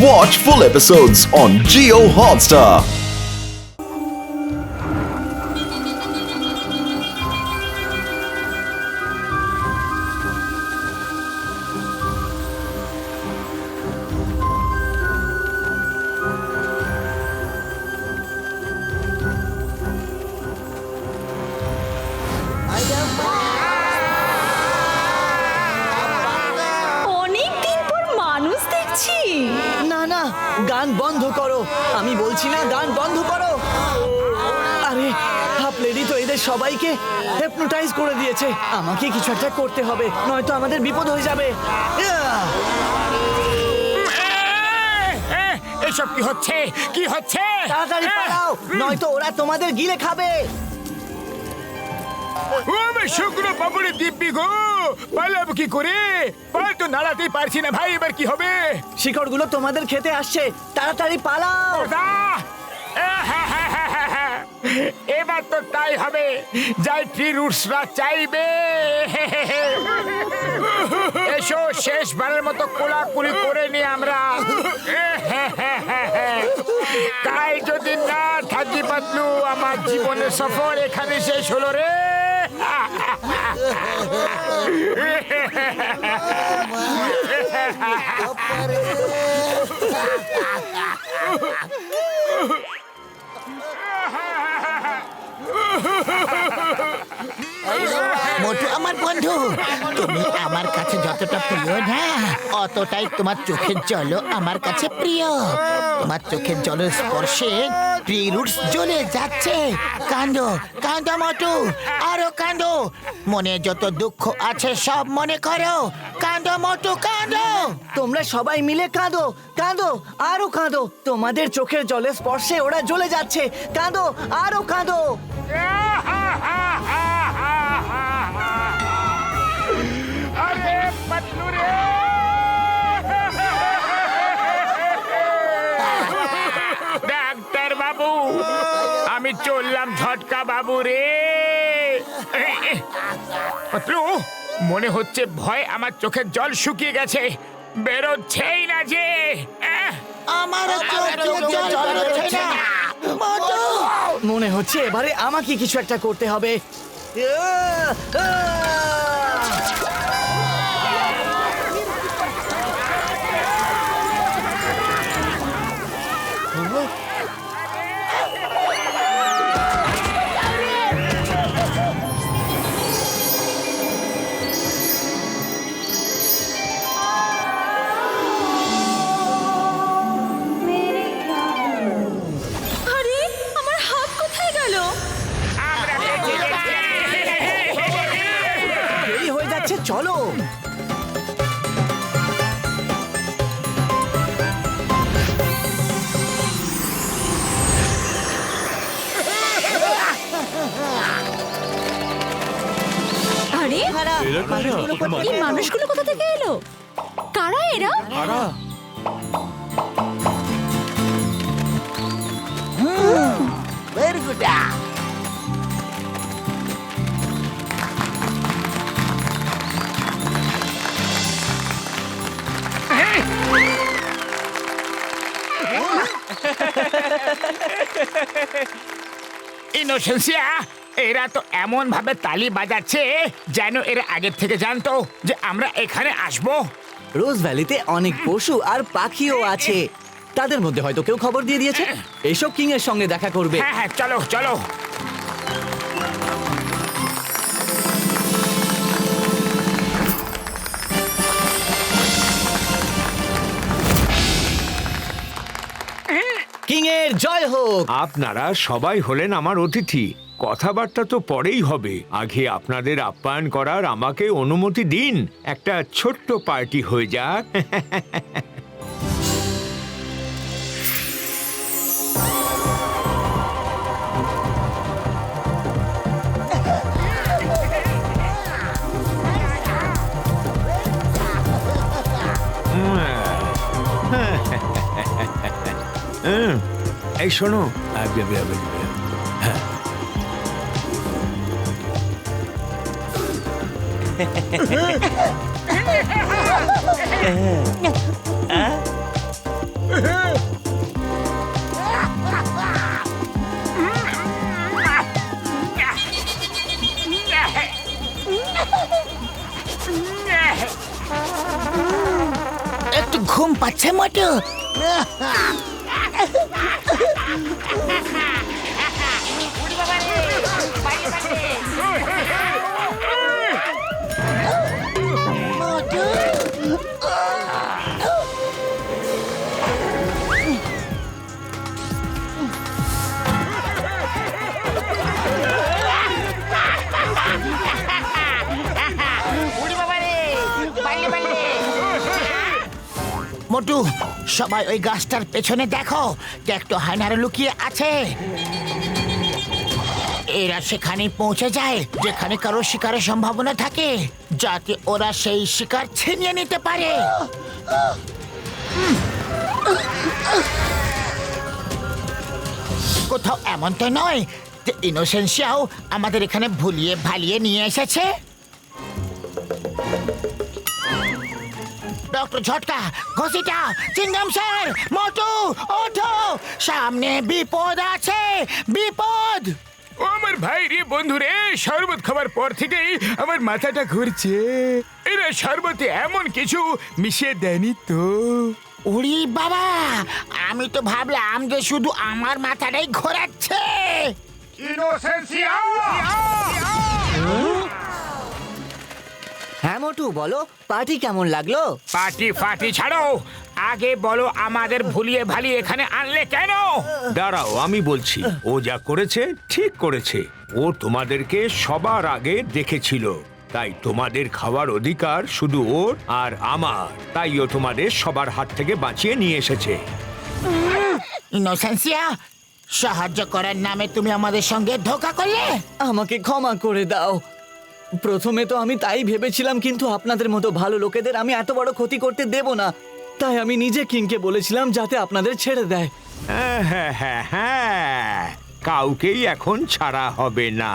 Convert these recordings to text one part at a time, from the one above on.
Watch full episodes on Jio Hotstar. অনেকদিন পর মানুষ দেখছি। না না, গান বন্ধ করো। আমি বলছি না, গান বন্ধ করো। আরে হাফ লেডি তো এদের সবাইকে হিপনোটাইজ করে দিয়েছে। আমাকে কিছু একটা করতে হবে, নয়তো আমাদের বিপদ হয়ে যাবে। এসব কি হচ্ছে? কি হচ্ছে? তাড়াতাড়ি পালাও, নয়তো ওরা তোমাদের গিলে খাবে। শুকনো পাপড়ি দিব্যি গো, পালাবো কি করে? পা তো নাড়াতেই পারছি না ভাই, এবার কি হবে? শিকড়গুলো তোমাদের খেতে আসছে, তাড়াতাড়ি পালাও। ওদা! এবার তো তাই হবে, যাই ট্রি রুটসরা চাইবে। এসো শেষবারের মতো কোলাকুলি করে নি আমরা। তাই যদি না থাকি পাতলু, আমার জীবনের সফর এখানে শেষ হলো রে। মোটু আমার বন্ধু, তুমি আমার কাছে যতটা প্রিয় না, অতটাই তোমার চোখের জলও আমার কাছে প্রিয়। তোমার চোখের জলের স্পর্শে ট্রি রুটস জ্বলে যাচ্ছে। কাঁদো কাঁদো মোটু, আরো কাঁদো। মনে যত দুঃখ আছে সব মনে করো। কাঁদো মোটু কাঁদো। তোমরা সবাই মিলে কাঁদো, কাঁদো, আরো কাঁদো। তোমাদের চোখের জলের স্পর্শে ওরা জ্বলে যাচ্ছে। কাঁদো, আরো কাঁদো। আরে পাতলু রে! ডাক্তার বাবু, আমি চললাম ঝটকা বাবু রে। পাতলু, মনে হচ্ছে ভয় আমার চোখের জল শুকিয়ে গেছে, বেরোচ্ছেই না যে। আমার চোখের জল বেরোচ্ছে না। মোটু মনে হচ্ছে এবারে আমাকে কিছু একটা করতে হবে। আরে আমার হাত কোথায় গেল? দেরি হয়ে যাচ্ছে, চলো। আরে এই মানুষগুলো কোথা থেকে এলো? কারা এরা? Very good. ইনোসেন্সিয়া, এরা তো এমন ভাবে তালি বাজাচ্ছে যেন এরা আগের থেকে জানতো যে আমরা এখানে আসবো। রোজ ভ্যালিতে অনেক পশু আর পাখিও আছে। তাদের মধ্যে হয়তো কেউ খবর দিয়ে দিয়েছে। এইসব কিং এর সঙ্গে দেখা করবে। হ্যাঁ হ্যাঁ, চলো চলো। কিং এর জয় হোক। আপনারা সবাই হলেন আমার অতিথি, কথাবার্তা তো পরেই হবে। আগে আপনাদের আপ্যায়ন করার আমাকে অনুমতি দিন। একটা ছোট্ট পার্টি হয়ে যাক। এই শোনো, ঘুম পাচ্ছে মোটু। মোটু, মোটু, সবাই ওই গাছটার পেছনে দেখো, একটু হায়নারে লুকিয়ে আছে। এরা সেখানে পৌঁছে যায় যেখানে কারো শিকারের সম্ভাবনা থাকে, যাতে ওরা সেই শিকার ছিনিয়ে নিতে পারে। কোথাও এমন তো নয় যে ইনোসেন্সিয়াও আমাদের এখানে ভুলিয়ে ভালিয়ে নিয়ে এসেছে। ডক্টর ঝটকা, ঘসিটা, চিংগাম স্যার, মোটু, ওঠো, সামনে বিপদ আছে, বিপদ। ও আমার ভাই রে, বন্ধু রে, শরবত খাবার পর থেকেই আমার মাথাটা ঘুরছে। এরা শরবতে এমন কিছু মিশিয়ে দেয়নি তো? উড়ি বাবা, আমি তো ভাবলাম যে শুধু আমার মাথাটাই ঘোরাচ্ছে। হ্যাঁ মোটু, বলো পার্টি কেমন লাগলো? পার্টি ফাটি ছাড়ো, আগে বলো আমাদের ভুলিয়ে ভালিয়ে এখানে আনলে কেন? দাঁড়াও, আমি বলছি। ও যা করেছে ঠিক করেছে। ও তোমাদেরকে সবার আগে দেখেছিল, তাই তোমাদের খাওয়ার অধিকার শুধু ওর আর আমার। তাই ও তোমাদের সবার হাত থেকে বাঁচিয়ে নিয়ে এসেছে। ইনোসেন্সিয়া, সাহায্য করার নামে তুমি আমাদের সঙ্গে ধোঁকা করলে। আমাকে ক্ষমা করে দাও। প্রথমে তো আমি তাই ভেবেছিলাম, কিন্তু আপনাদের মতো ভালো লোকেদের আমি এত বড় ক্ষতি করতে দেব না। তাই আমি নিজে কিংকে বলেছিলাম যাতে আপনাদের ছেড়ে দেয়। হ্যাঁ হ্যাঁ হ্যাঁ হ্যাঁ, কাউকেই এখন ছাড়া হবে না।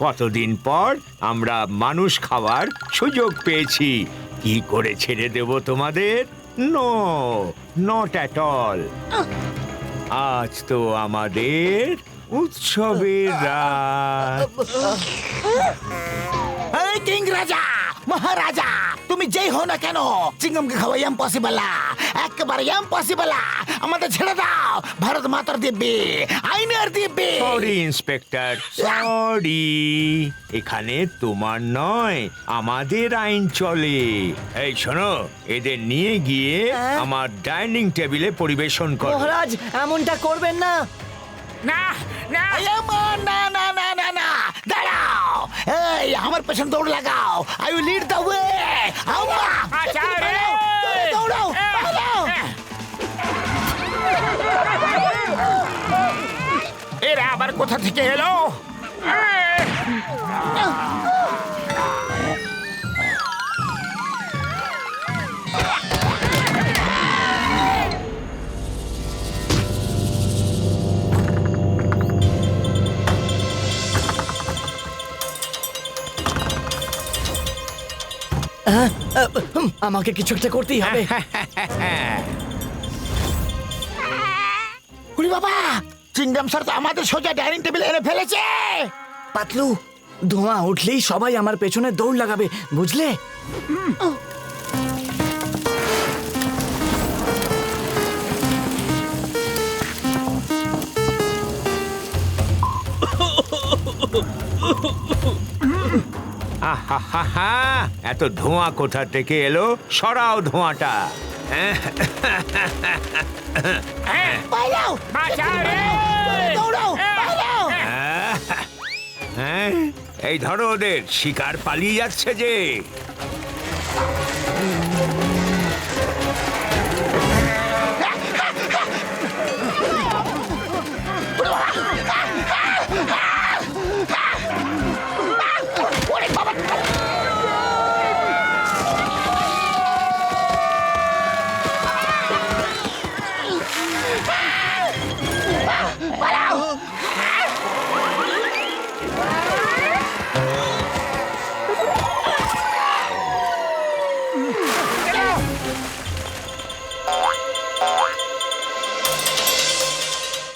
কতদিন পর আমরা মানুষ খাওয়ার সুযোগ পেয়েছি। কি করে ছেড়ে দেব তোমাদের? No, not at all. আজ তো আমাদের উৎসবের রাত। এই কিং রাজা, মহারাজা, তুমি যেই হো না কেন, চিংগমকে খাওয়া ইম্পসিবল, একেবারে ইম্পসিবল। আমাদের ছেড়ে দাও, ভারত মাতার দিব্যি, আইনের দিব্যি। Sorry inspector, sorry. এখানে তোমার নয়, আমাদের আইন চলে। এই শোনো, এদের নিয়ে গিয়ে আমার ডাইনিং টেবিলে পরিবেশন করো। মহারাজ, এমনটা করবেন না। না না, এই আমার, না না না না না, দাঁড়াও। এই আমার পেছনে দৌড় লাগাও। I will lead the way. আচারে! দৌড়াও, দৌড়াও। এরা আবার কোথা থেকে এলো? আমাকে কিছু একটা করতেই হবে। উরি বাবা, চিংগাম স্যার তো আমাদের সোজা ডাইনিং টেবিল এনে ফেলেছে। পাতলু, ধোঁয়া উঠলেই সবাই আমার পেছনে দৌড় লাগাবে, বুঝলে? আহাহাহা, এত ধোঁয়া কোথা থেকে এলো? সরাও ধোঁয়াটা। পালাও, আচারে! দৌড়াও, পালাও। হ্যাঁ, এই ধরো ওদের, শিকার পালিয়ে যাচ্ছে যে।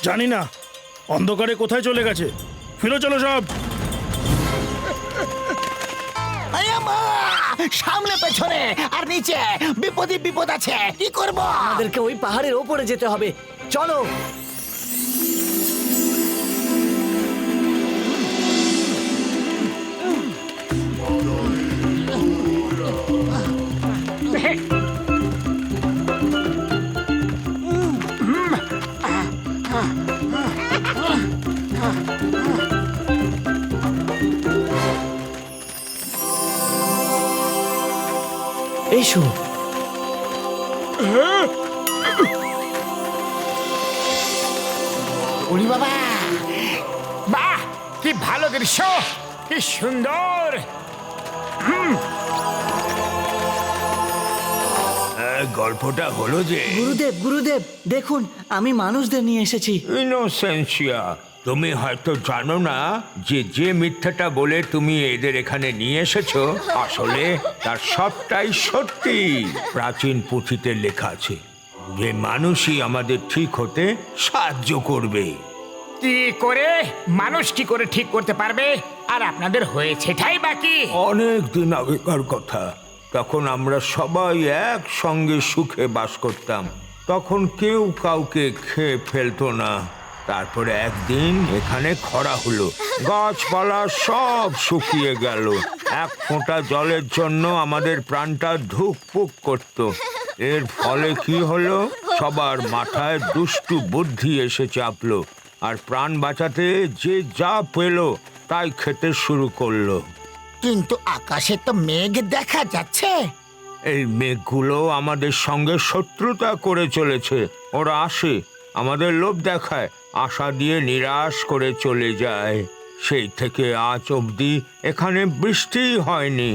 জানি না অন্ধকারে কোথায় চলে গেছে। ফিরে চলো সব। এই আমার, সামনে পেছনে আর নিচে বিপদই বিপদ আছে, কি করব? আমাদেরকে ওই পাহাড়ের ওপরে যেতে হবে, চলো। এসো। উড়ি বাবা, বাহ, কি ভালো দৃশ্য, কি সুন্দর। গল্পটা হলো যে গুরুদেব, গুরুদেব, দেখুন আমি মানুষদের নিয়ে এসেছি। ইনোসেন্সিয়া, তুমি হয়তো জানো না যে যে মিথ্যাটা বলে তুমি এদের এখানে নিয়ে এসেছো আসলে তার সবটাই সত্যি। প্রাচীন পুঁথিতে লেখা আছে যে মানুষই আমাদের ঠিক হতে সাহায্য করবে। কি করে মানুষ কি করে ঠিক করতে পারবে? আর আপনাদের হয়েছেটাই বাকি। অনেক দিন আগেকার কথা, তখন আমরা সবাই একসঙ্গে সুখে বাস করতাম। তখন কেউ কাউকে খেয়ে ফেলতো না। তারপরে একদিন এখানে খরা হলো, গাছপালা সব শুকিয়ে গেল। এক ফোঁটা জলের জন্য আমাদের প্রাণটা ধুকপুক করত। এর ফলে কি হলো, সবার মাথায় দুষ্টু বুদ্ধি এসে চাপলো, আর প্রাণ বাঁচাতে যে যা পেলো তাই খেতে শুরু করলো। কিন্তু আকাশে তো মেঘ দেখা যাচ্ছে। এই মেঘগুলো আমাদের সঙ্গে শত্রুতা করে চলেছে। ওরা আসে, আমাদের লোভ দেখায়, আশা দিয়ে নিরাশ করে চলে যায়। সেই থেকে আজ অবধি এখানে বৃষ্টিই হয়নি।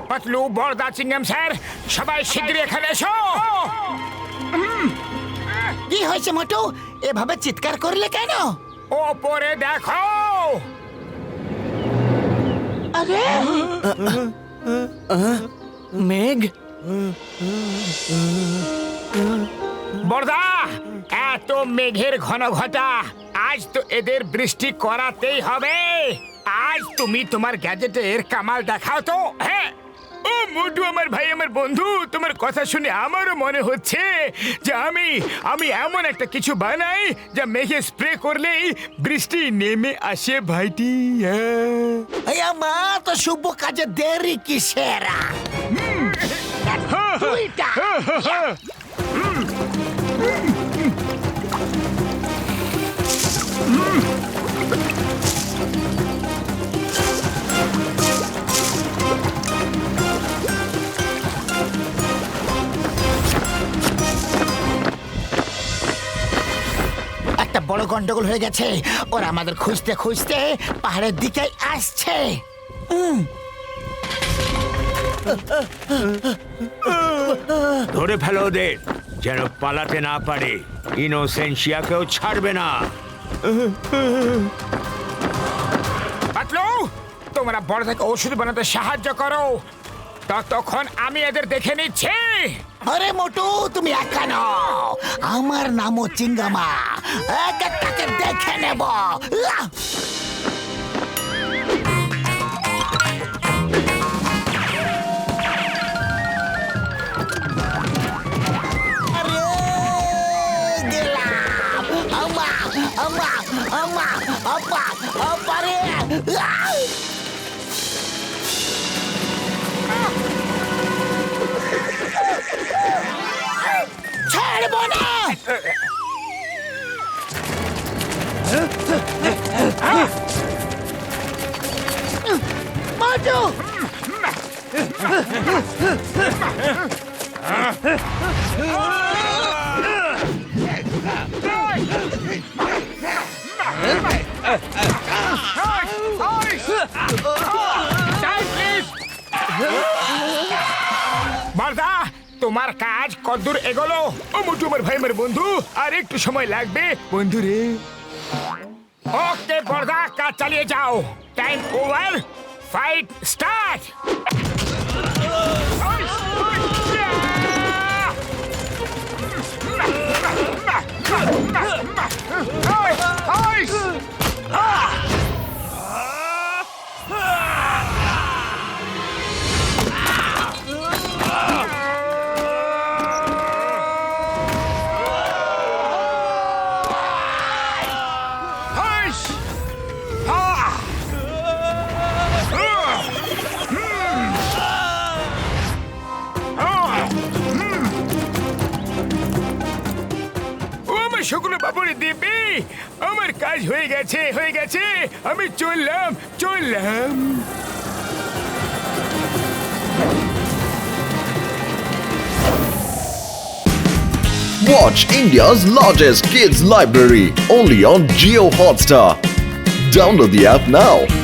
পাতলু, বড়দা, চিংগাম স্যার, সবাই শীঘ্রই এখানে এসো। কি হয়েছে মোটু, এভাবে চিৎকার করলে কেন? ওপরে দেখো। আরে মেঘ, বড়দা, এত মেঘের ঘন ঘটা, আজ তো এদের বৃষ্টি করাতেই হবে। আজ তুমি তোমার গ্যাজেটের কামাল দেখাও তো। হ্যাঁ, ও মোটু আমার ভাই, আমার বন্ধু, তোমার কথা শুনে আমারও মনে হচ্ছে যে আমি এমন একটা কিছু বানাই যা মেঘে স্প্রে করলেই বৃষ্টি নেমে আসে ভাইটি। মা, তো শুভ কাজে দেরি কিসের? একটা বড় গন্ডগোল হয়ে গেছে। ওরা আমাদের খুঁজতে খুঁজতে পাহাড়ের দিকে আসছে। ধরে ফেলো ওদের, যেন পালাতে না পারে। ইনোসেন্সিয়াকেও ছাড়বে না। পাতলু, তোমরা বড়দাকে ওষুধ বানাতে সাহায্য করো, ততক্ষণ আমি এদের দেখে নিচ্ছি। আরে মোটু, তুমি একা নও, আমার নামও চিঙ্গামা। তাকে দেখে নেব। ছাড়বো না। মাটু, বড়দা, তোমার কাজ কতদূর এগোলো? ও মোটু আমার ভাই, আমার বন্ধু, আর একটু সময় লাগবে বন্ধু রে। ওকে বড়দা, কাজ চালিয়ে যাও। টাইম ওভার, ফাইট স্টার্ট শুকনো বাবুরে দিবি আমার কাজ হয়ে গেছে আমি চললাম Watch India's largest kids library only on Geo Hotstar. Download the app now.